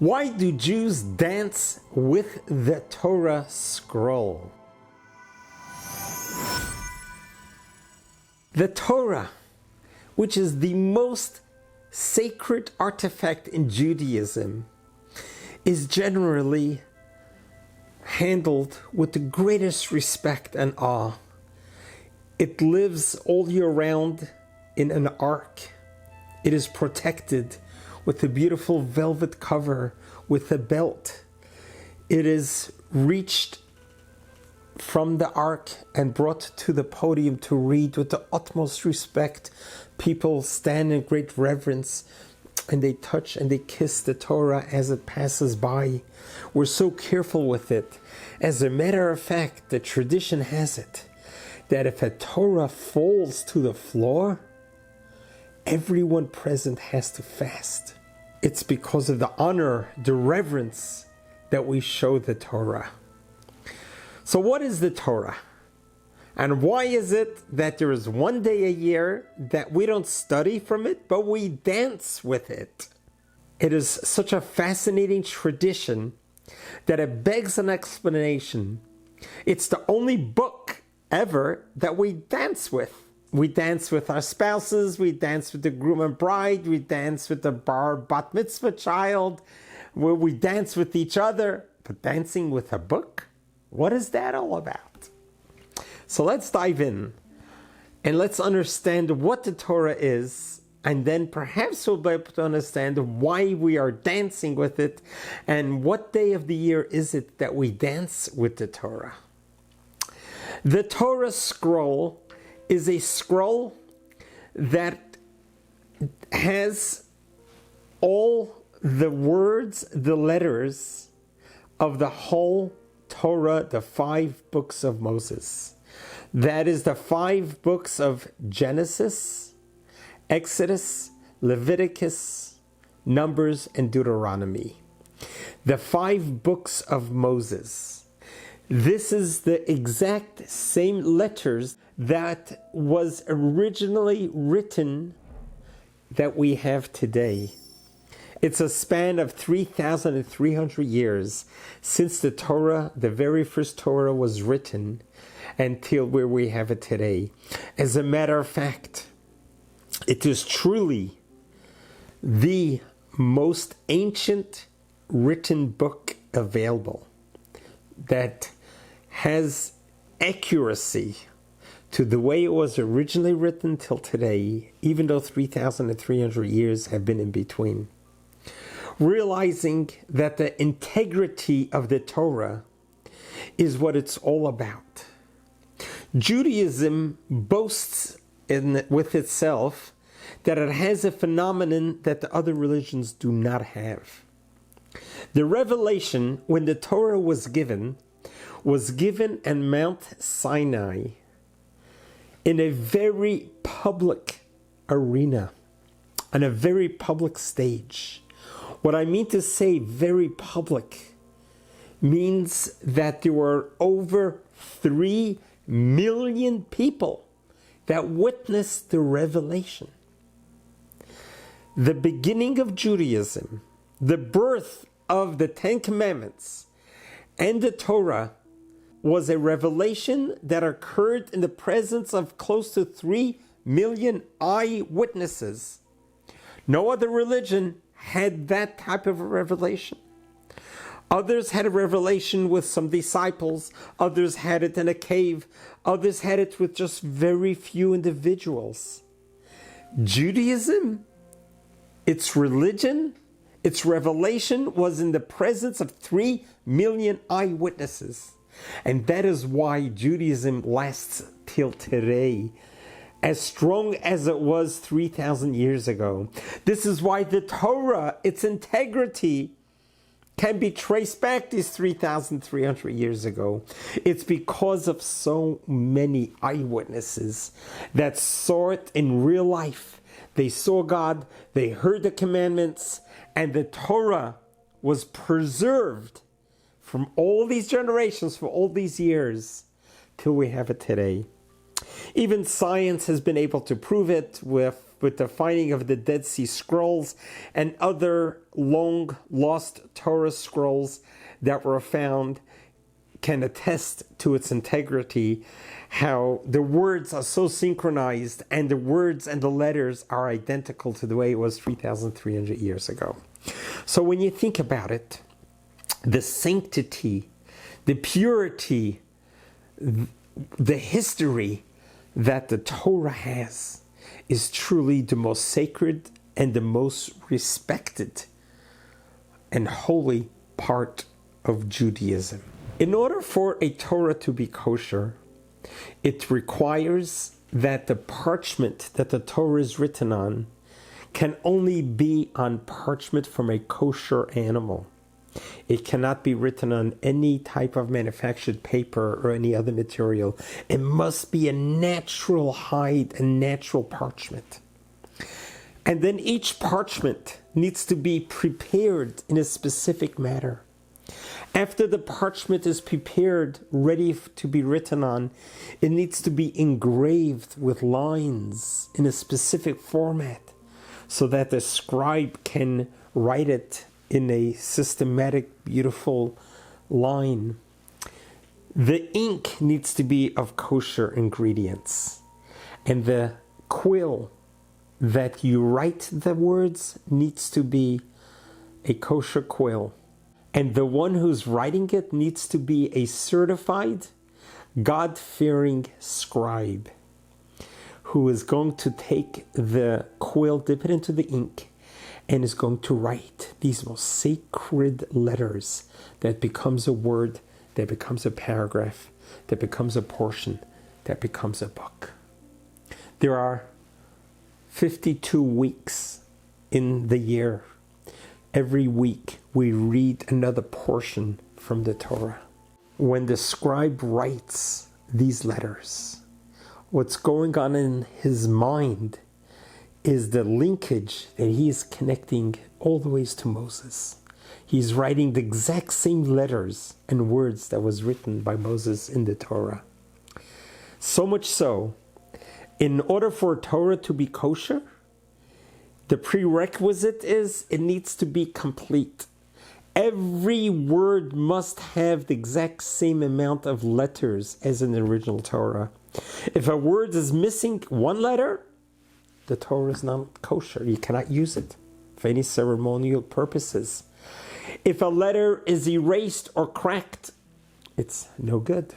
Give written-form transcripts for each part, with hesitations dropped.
Why do Jews dance with the Torah Scroll? The Torah, which is the most sacred artifact in Judaism, is generally handled with the greatest respect and awe. It lives all year round in an ark. It is protected with a beautiful velvet cover with a belt. It is reached from the ark and brought to the podium to read with the utmost respect. People stand in great reverence and they touch and they kiss the Torah as it passes by. We're so careful with it. As a matter of fact, the tradition has it that if a Torah falls to the floor, everyone present has to fast. It's because of the honor, the reverence that we show the Torah. So what is the Torah? And why is it that there is one day a year that we don't study from it, but we dance with it? It is such a fascinating tradition that it begs an explanation. It's the only book ever that we dance with. We dance with our spouses, we dance with the groom and bride, we dance with the bat mitzvah child, where we dance with each other. But dancing with a book? What is that all about? So let's dive in and let's understand what the Torah is, and then perhaps we'll be able to understand why we are dancing with it and what day of the year is it that we dance with the Torah. The Torah Scroll is a scroll that has all the words, the letters of the whole Torah, the 5 books of Moses. That is the 5 books of Genesis, Exodus, Leviticus, Numbers, and Deuteronomy. The 5 books of Moses. This is the exact same letters that was originally written that we have today. It's a span of 3,300 years since the Torah, the very first Torah, was written until where we have it today. As a matter of fact, it is truly the most ancient written book available that has accuracy to the way it was originally written till today, even though 3,300 years have been in between. Realizing that the integrity of the Torah is what it's all about. Judaism boasts with itself that it has a phenomenon that the other religions do not have. The revelation, when the Torah was given on Mount Sinai in a very public arena, on a very public stage. What I mean to say very public means that there were over 3 million people that witnessed the revelation. The beginning of Judaism, the birth of the 10 Commandments and the Torah was a revelation that occurred in the presence of close to 3 million eyewitnesses. No other religion had that type of a revelation. Others had a revelation with some disciples. Others had it in a cave. Others had it with just very few individuals. Judaism, its religion, its revelation was in the presence of 3 million eyewitnesses. And that is why Judaism lasts till today, as strong as it was 3,000 years ago. This is why the Torah, its integrity, can be traced back these 3,300 years ago. It's because of so many eyewitnesses that saw it in real life. They saw God, they heard the commandments, and the Torah was preserved from all these generations, for all these years, till we have it today. Even science has been able to prove it with with the finding of the Dead Sea Scrolls and other long lost Torah scrolls that were found can attest to its integrity, how the words are so synchronized and the words and the letters are identical to the way it was 3,300 years ago. So when you think about it, the sanctity, the purity, the history that the Torah has is truly the most sacred and the most respected and holy part of Judaism. In order for a Torah to be kosher, it requires that the parchment that the Torah is written on can only be on parchment from a kosher animal. It cannot be written on any type of manufactured paper or any other material. It must be a natural hide and natural parchment. And then each parchment needs to be prepared in a specific manner. After the parchment is prepared, ready to be written on, it needs to be engraved with lines in a specific format so that the scribe can write it in a systematic, beautiful line. The ink needs to be of kosher ingredients. And the quill that you write the words needs to be a kosher quill. And the one who's writing it needs to be a certified, God-fearing scribe who is going to take the quill, dip it into the ink, and is going to write these most sacred letters that becomes a word, that becomes a paragraph, that becomes a portion, that becomes a book. There are 52 weeks in the year. Every week we read another portion from the Torah. When the scribe writes these letters, what's going on in his mind is the linkage that he is connecting all the ways to Moses. He's writing the exact same letters and words that was written by Moses in the Torah. So much so, in order for Torah to be kosher, the prerequisite is it needs to be complete. Every word must have the exact same amount of letters as in the original Torah. If a word is missing one letter, the Torah is not kosher. You cannot use it for any ceremonial purposes. If a letter is erased or cracked, it's no good.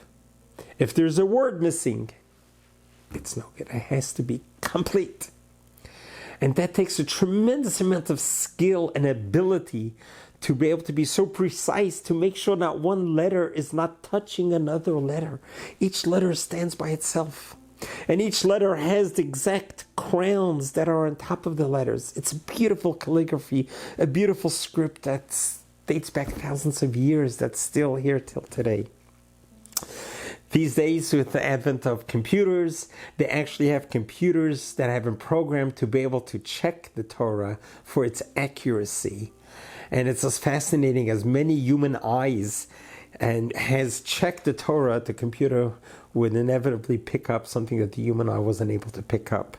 If there's a word missing, it's no good. It has to be complete. And that takes a tremendous amount of skill and ability to be able to be so precise to make sure not one letter is not touching another letter. Each letter stands by itself. And each letter has the exact crowns that are on top of the letters. It's beautiful calligraphy, a beautiful script that dates back thousands of years that's still here till today. These days, with the advent of computers, they actually have computers that have been programmed to be able to check the Torah for its accuracy. And it's as fascinating as many human eyes and has checked the Torah. The computer would inevitably pick up something that the human eye wasn't able to pick up.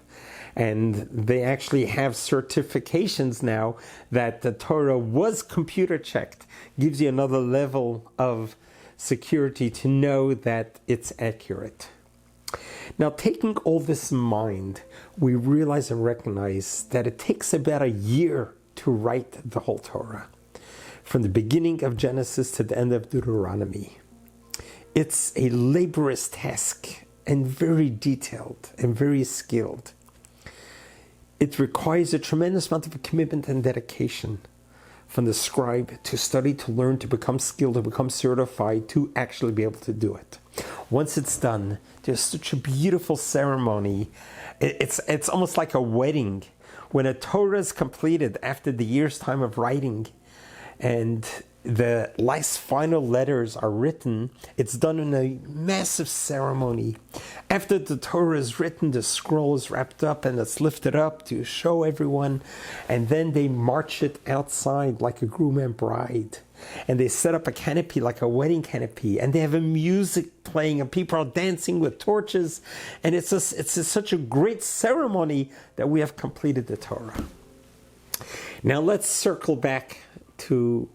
And they actually have certifications now that the Torah was computer checked. Gives you another level of security to know that it's accurate. Now, taking all this in mind, we realize and recognize that it takes about a year to write the whole Torah, from the beginning of Genesis to the end of Deuteronomy. It's a laborious task and very detailed and very skilled. It requires a tremendous amount of commitment and dedication from the scribe to study, to learn, to become skilled, to become certified, to actually be able to do it. Once it's done, there's such a beautiful ceremony. It's almost like a wedding. When a Torah is completed after the year's time of writing, and the last final letters are written, it's done in a massive ceremony. After the Torah is written, the scroll is wrapped up and it's lifted up to show everyone. And then they march it outside like a groom and bride. And they set up a canopy like a wedding canopy. And they have a music playing and people are dancing with torches. And it's such a great ceremony that we have completed the Torah. Now let's circle back to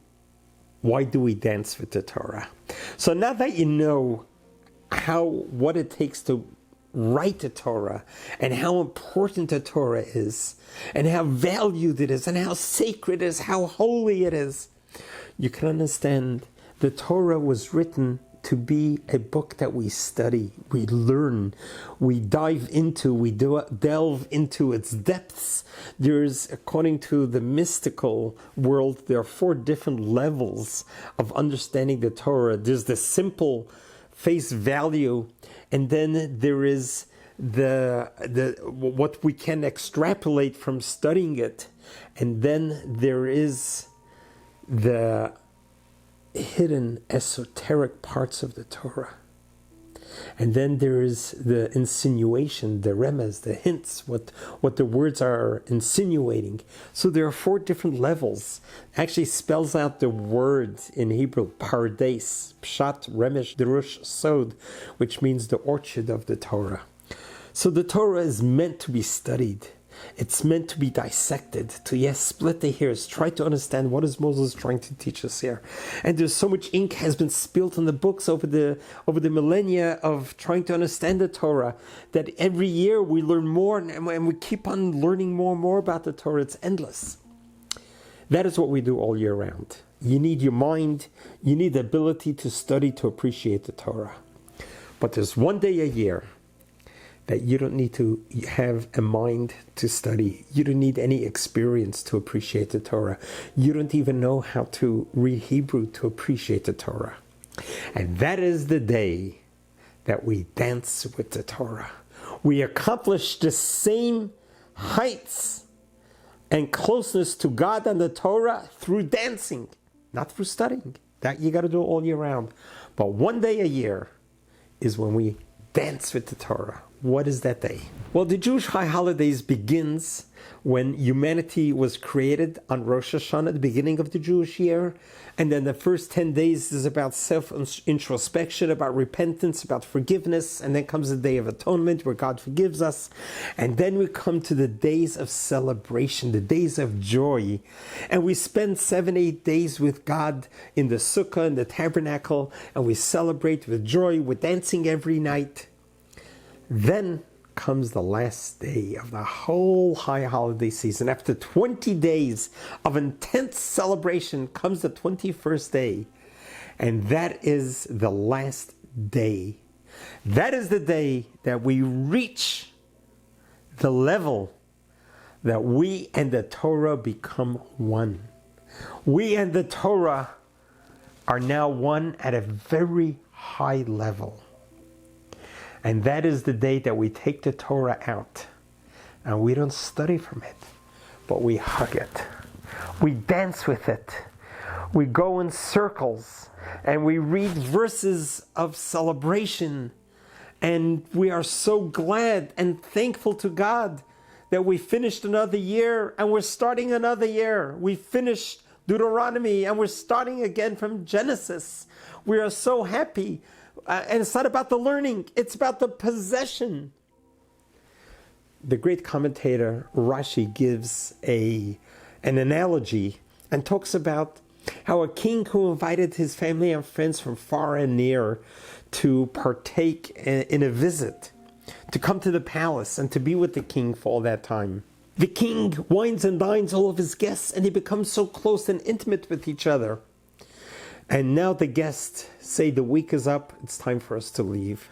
why do we dance with the Torah? So now that you know what it takes to write the Torah and how important the Torah is and how valued it is and how sacred it is, how holy it is, you can understand the Torah was written to be a book that we study, we learn, we dive into, we delve into its depths. There's, according to the mystical world, there are 4 different levels of understanding the Torah. There's the simple face value, and then there is the what we can extrapolate from studying it, and then there is the hidden esoteric parts of the Torah. And then there is the insinuation, the remez, the hints, what the words are insinuating. So there are 4 different levels. Actually spells out the word in Hebrew, pardes, pshat, remesh, drush, sod, which means the orchard of the Torah. So the Torah is meant to be studied. It's meant to be dissected, to split the hairs, try to understand what is Moses trying to teach us here. And there's so much ink has been spilled on the books over the millennia of trying to understand the Torah that every year we learn more and we keep on learning more and more about the Torah. It's endless. That is what we do all year round. You need your mind, you need the ability to study, to appreciate the Torah. But there's one day a year that you don't need to have a mind to study. You don't need any experience to appreciate the Torah. You don't even know how to read Hebrew to appreciate the Torah. And that is the day that we dance with the Torah. We accomplish the same heights and closeness to God and the Torah through dancing, not through studying. That you got to do all year round. But one day a year is when we dance with the Torah. What is that day? Well, the Jewish high holidays begins when humanity was created on Rosh Hashanah, the beginning of the Jewish year. And then the first 10 days is about self-introspection, about repentance, about forgiveness. And then comes the Day of Atonement where God forgives us. And then we come to the days of celebration, the days of joy. And we spend 7-8 days with God in the sukkah, in the tabernacle. And we celebrate with joy, with dancing every night. Then comes the last day of the whole high holiday season. After 20 days of intense celebration comes the 21st day. And that is the last day. That is the day that we reach the level that we and the Torah become one. We and the Torah are now one at a very high level. And that is the day that we take the Torah out and we don't study from it, but we hug it. We dance with it. We go in circles and we read verses of celebration. And we are so glad and thankful to God that we finished another year and we're starting another year. We finished Deuteronomy and we're starting again from Genesis. We are so happy. And it's not about the learning, it's about the possession. The great commentator Rashi gives an analogy and talks about how a king who invited his family and friends from far and near to partake in a visit, to come to the palace and to be with the king for all that time. The king wines and dines all of his guests and they become so close and intimate with each other. And now the guests say the week is up, it's time for us to leave.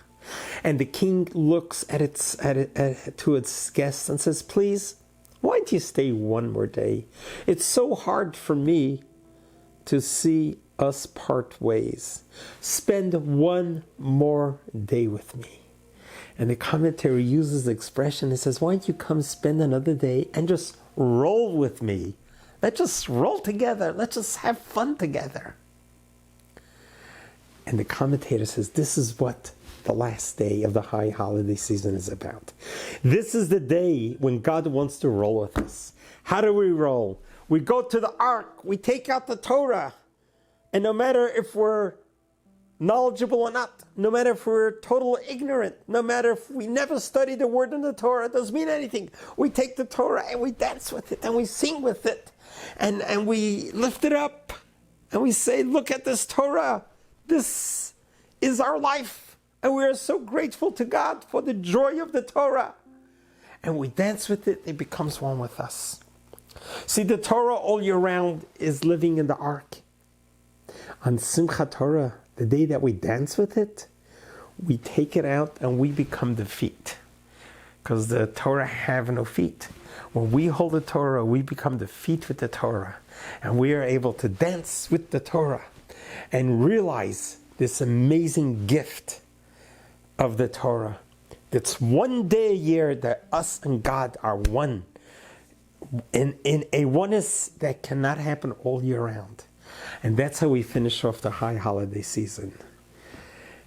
And the king looks to its guests and says, please, why don't you stay one more day? It's so hard for me to see us part ways. Spend one more day with me. And the commentary uses the expression, it says, why don't you come spend another day and just roll with me? Let's just roll together. Let's just have fun together. And the commentator says this is what the last day of the high holiday season is about. This is the day when God wants to roll with us. How do we roll? We go to the ark, we take out the Torah, and no matter if we're knowledgeable or not, no matter if we're total ignorant, no matter if we never studied the word in the Torah, it doesn't mean anything. We take the Torah and we dance with it and we sing with it and we lift it up and we say, look at this Torah. This is our life. And we are so grateful to God for the joy of the Torah. And we dance with it, it becomes one with us. See, the Torah all year round is living in the ark. On Simchat Torah, the day that we dance with it, we take it out and we become the feet. Because the Torah have no feet. When we hold the Torah, we become the feet with the Torah. And we are able to dance with the Torah and realize this amazing gift of the Torah. It's one day a year that us and God are one. In a oneness that cannot happen all year round. And that's how we finish off the high holiday season.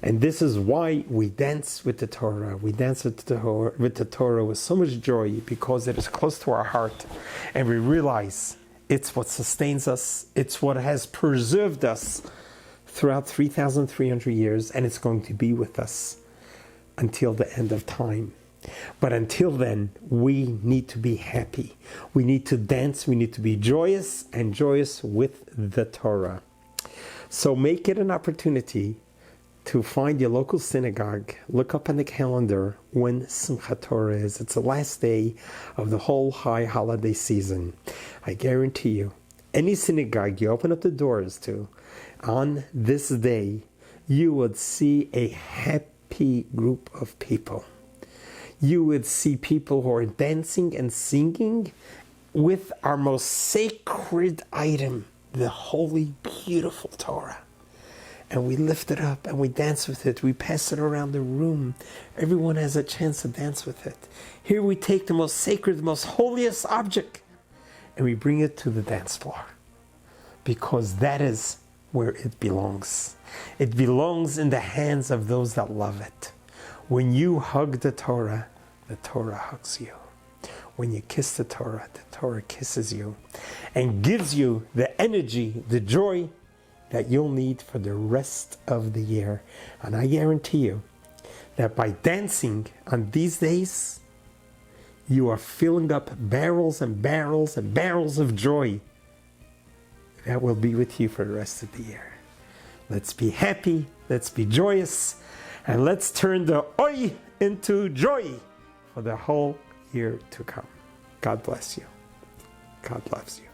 And this is why we dance with the Torah. We dance with the Torah with so much joy because it is close to our heart. And we realize it's what sustains us. It's what has preserved us throughout 3,300 years. And it's going to be with us until the end of time. But until then, we need to be happy. We need to dance. We need to be joyous and joyous with the Torah. So make it an opportunity to find your local synagogue. Look up on the calendar when Simchat Torah is. It's the last day of the whole high holiday season. I guarantee you, any synagogue you open up the doors to, on this day, you would see a happy group of people. You would see people who are dancing and singing with our most sacred item, the holy, beautiful Torah. And we lift it up and we dance with it. We pass it around the room. Everyone has a chance to dance with it. Here we take the most sacred, the most holiest object, and we bring it to the dance floor. Because that is where it belongs. It belongs in the hands of those that love it. When you hug the Torah hugs you. When you kiss the Torah kisses you and gives you the energy, the joy that you'll need for the rest of the year. And I guarantee you that by dancing on these days, you are filling up barrels and barrels and barrels of joy that will be with you for the rest of the year. Let's be happy, let's be joyous, and let's turn the oi into joy for the whole year to come. God bless you. God loves you.